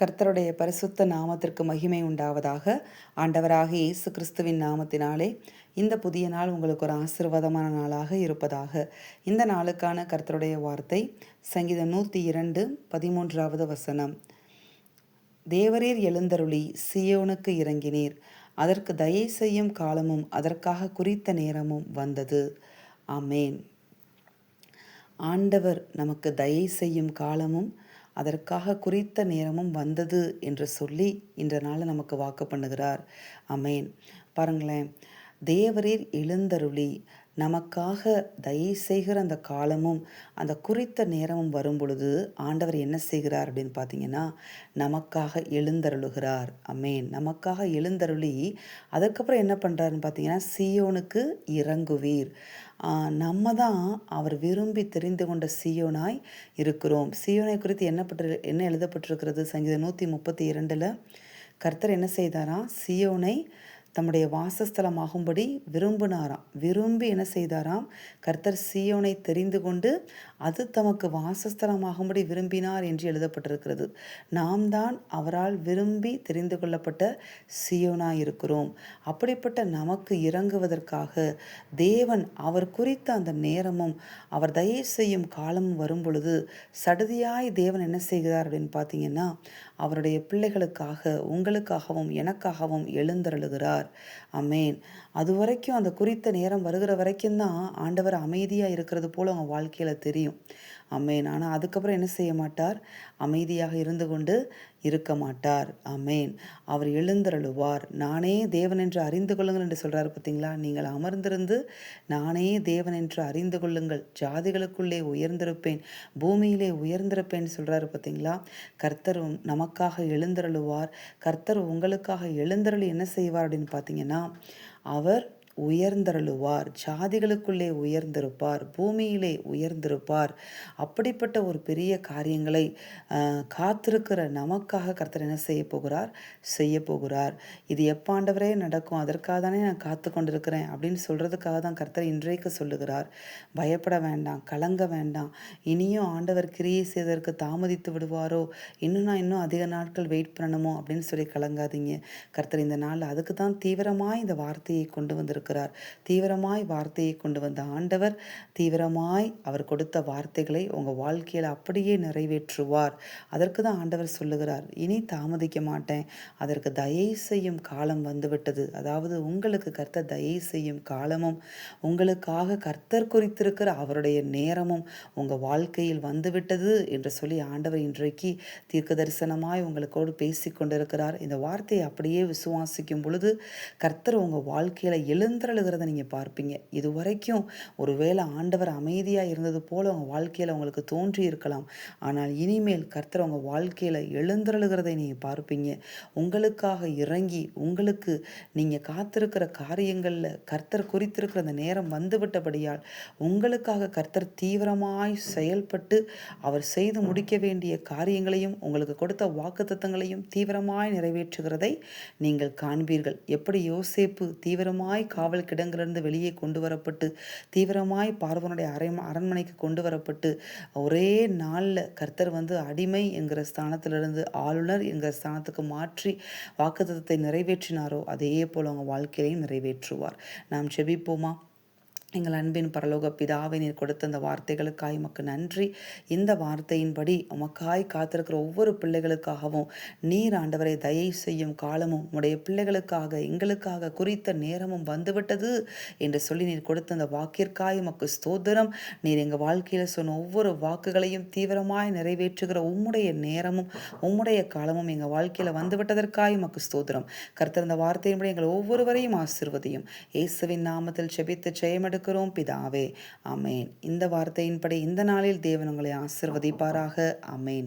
கர்த்தருடைய பரிசுத்த நாமத்திற்கு மகிமை உண்டாவதாக. ஆண்டவராக இயேசு கிறிஸ்துவின் நாமத்தினாலே இந்த புதிய நாள் உங்களுக்கு ஒரு ஆசீர்வாதமான நாளாக இருப்பதாக. இந்த நாளுக்கான கர்த்தருடைய வார்த்தை சங்கீதம் 102 13வது வசனம். தேவரீர் எழுந்தருளி சியோனுக்கு இறங்கினீர், அதற்கு தயை செய்யும் காலமும் அதற்காக குறித்த நேரமும் வந்தது. ஆமேன். ஆண்டவர் நமக்கு தயை செய்யும் காலமும் அதற்காக குறித்த நேரமும் வந்தது என்று சொல்லி இன்ற நாள் நமக்கு வாக்கு பண்ணுகிறார். ஆமேன். பாருங்களேன், தேவரீர் எழுந்தருளி நமக்காக தயை செய்கிற அந்த காலமும் அந்த குறித்த நேரமும் வரும் பொழுது ஆண்டவர் என்ன செய்கிறார் அப்படின்னு பார்த்தீங்கன்னா, நமக்காக எழுந்தருளுகிறார். அமேன். நமக்காக எழுந்தருளி அதுக்கப்புறம் என்ன பண்ணுறாருன்னு பார்த்தீங்கன்னா, சீயோனுக்கு இறங்குவீர். நம்ம தான் அவர் விரும்பி தெரிந்து கொண்ட சீயோனாய் இருக்கிறோம். சீயோனை குறித்து என்ன எழுதப்பட்டிருக்கிறது? சங்கீதம் 132 கர்த்தர் என்ன செய்தாராம்? சீயோனை தம்முடைய வாசஸ்தலமாகும்படி விரும்பினாராம். விரும்பி என்ன செய்தாராம்? கர்த்தர் சீயோனை தெரிந்து கொண்டு அது தமக்கு வாசஸ்தலமாகும்படி விரும்பினார் என்று எழுதப்பட்டிருக்கிறது. நாம் தான் அவரால் விரும்பி தெரிந்து கொள்ளப்பட்ட சீயோனாய் இருக்கிறோம். அப்படிப்பட்ட நமக்கு இறங்குவதற்காக தேவன் அவர் குறித்த அந்த நேரமும் அவர் தயை செய்யும் காலமும் வரும் பொழுது சடுதியாய் தேவன் என்ன செய்கிறார் அப்படின்னு பார்த்தீங்கன்னா, அவருடைய பிள்ளைகளுக்காக உங்களுக்காகவும் எனக்காகவும் எழுந்தருளுகிறார். அமேன். அது வரைக்கும் அந்த குறித்த நேரம் வருகிற வரைக்கும் தான் ஆண்டவர் அமைதியாக இருக்கிறது போல அவங்க வாழ்க்கையில் தெரியும். அமேன். ஆனால் அதுக்கப்புறம் என்ன செய்ய மாட்டார்? அமைதியாக இருந்து கொண்டு இருக்க மாட்டார். அமேன். அவர் எழுந்தருளுவார். நானே தேவன் என்று அறிந்து கொள்ளுங்கள் என்று சொல்கிறார் பார்த்தீங்களா? நீங்கள் அமர்ந்திருந்து நானே தேவன் என்று அறிந்து கொள்ளுங்கள், ஜாதிகளுக்குள்ளே உயர்ந்திருப்பேன், பூமியிலே உயர்ந்திருப்பேன் சொல்கிறாரு பார்த்தீங்களா? கர்த்தர் நமக்காக எழுந்தருளுவார். கர்த்தர் உங்களுக்காக எழுந்தருளி என்ன செய்வார் அப்படின்னு பார்த்தீங்கன்னா, அவர் உயர்ந்தருளுவார், ஜாதிகளுக்குள்ளே உயர்ந்திருப்பார், பூமியிலே உயர்ந்திருப்பார். அப்படிப்பட்ட ஒரு பெரிய காரியங்களை காத்திருக்கிற நமக்காக கர்த்தர் என்ன செய்ய போகிறார்? செய்ய போகிறார். இது எப்பாண்டவரே நடக்கும், அதற்காக தானே நான் காத்து கொண்டிருக்கிறேன் அப்படின்னு சொல்கிறதுக்காக தான் கர்த்தர் இன்றைக்கு சொல்லுகிறார். பயப்பட வேண்டாம், கலங்க வேண்டாம். இனியும் ஆண்டவர் கிரியை செய்வதற்கு தாமதித்து விடுவாரோ, இன்னும் அதிக நாட்கள் வெயிட் பண்ணணுமோ அப்படின்னு சொல்லி கலங்காதீங்க. கர்த்தர் இந்த நாள் அதுக்கு தான் தீவிரமாய் இந்த வார்த்தையை கொண்டு வந்திருக்கிறார். தீவிரமாய் வார்த்தையை கொண்டு வந்த ஆண்டவர் தீவிரமாய் அவர் கொடுத்த வார்த்தைகளை உங்கள் வாழ்க்கையில் அப்படியே நிறைவேற்றுவார். அதற்கு தான் ஆண்டவர் சொல்லுகிறார், இனி தாமதிக்க மாட்டேன், அதற்கு தயை செய்யும் காலம் வந்துவிட்டது. அதாவது உங்களுக்கு கர்த்தர் தயை செய்யும் காலமும் உங்களுக்காக கர்த்தர் குறித்திருக்கிற அவருடைய நேரமும் உங்கள் வாழ்க்கையில் வந்துவிட்டது என்று சொல்லி ஆண்டவர் இன்றைக்கு தீர்க்க தரிசனமாய் உங்களுக்கோடு பேசி கொண்டிருக்கிறார். இந்த வார்த்தையை அப்படியே விசுவாசிக்கும் பொழுது கர்த்தர் உங்கள் வாழ்க்கையில் எழுந்தருளுகிறத நீங்கள் பார்ப்பீங்க. இதுவரைக்கும் ஒருவேளை ஆண்டவர் அமைதியாக இருந்தது போல உங்கள் வாழ்க்கையில் உங்களுக்கு தோன்றி இருக்கலாம். ஆனால் இனிமேல் கர்த்தர் உங்கள் வாழ்க்கையில் எழுந்தருளுகிறதை நீங்கள் பார்ப்பீங்க. உங்களுக்காக இறங்கி உங்களுக்கு நீங்கள் காத்திருக்கிற காரியங்களில் கர்த்தர் குறித்திருக்கிற அந்த நேரம் வந்துவிட்டபடியால் உங்களுக்காக கர்த்தர் தீவிரமாய் செயல்பட்டு அவர் செய்து முடிக்க வேண்டிய காரியங்களையும் உங்களுக்கு கொடுத்த வாக்குத்தத்தங்களையும் தீவிரமாய் நிறைவேற்றுகிறதை நீங்கள் காண்பீர்கள். எப்படி யோசேப்பு தீவிரமாய் காவல் கிடங்கிலிருந்து வெளியே கொண்டு வரப்பட்டு தீவிரமாய் பார்வோனுடைய அரண்மனைக்கு கொண்டு வரப்பட்டு ஒரே நாளில் கர்த்தர் அடிமை என்கிற ஸ்தானத்திலிருந்து ஆளுநர் என்கிற ஸ்தானத்துக்கு மாற்றி வாக்குத்தத்தத்தை நிறைவேற்றினாரோ அதே போல் அவங்க வாழ்க்கையிலையும் நிறைவேற்றுவார். நாம் ஜெபிப்போமா? எங்கள் அன்பின் பரலோக பிதாவை நீர் கொடுத்த அந்த வார்த்தைகளுக்காய் உமக்கு நன்றி. இந்த வார்த்தையின்படி உமக்காய் காத்திருக்கிற ஒவ்வொரு பிள்ளைகளுக்காகவும் நீர் ஆண்டவரை தயை செய்யும் காலமும் உடைய பிள்ளைகளுக்காக எங்களுக்காக குறித்த நேரமும் வந்துவிட்டது என்று சொல்லி நீர் கொடுத்த அந்த வாக்கிற்காய் உமக்கு ஸ்தோத்திரம். நீர் எங்கள் வாழ்க்கையில் சொன்ன ஒவ்வொரு வாக்குகளையும் தீவிரமாய் நிறைவேற்றுகிற உம்முடைய நேரமும் உம்முடைய காலமும் எங்கள் வாழ்க்கையில் வந்துவிட்டதற்காய் உமக்கு ஸ்தோத்திரம். கர்த்தர் இந்த வார்த்தையின்படி எங்கள் ஒவ்வொருவரையும் ஆசீர்வதியும். இயேசுவின் நாமத்தில் ஜெபித்து ஜெயமெடு பிதாவே. ஆமேன். இந்த வார்த்தையின்படி இந்த நாளில் தேவன் உங்களை ஆசீர்வதிப்பாராக. ஆமேன்.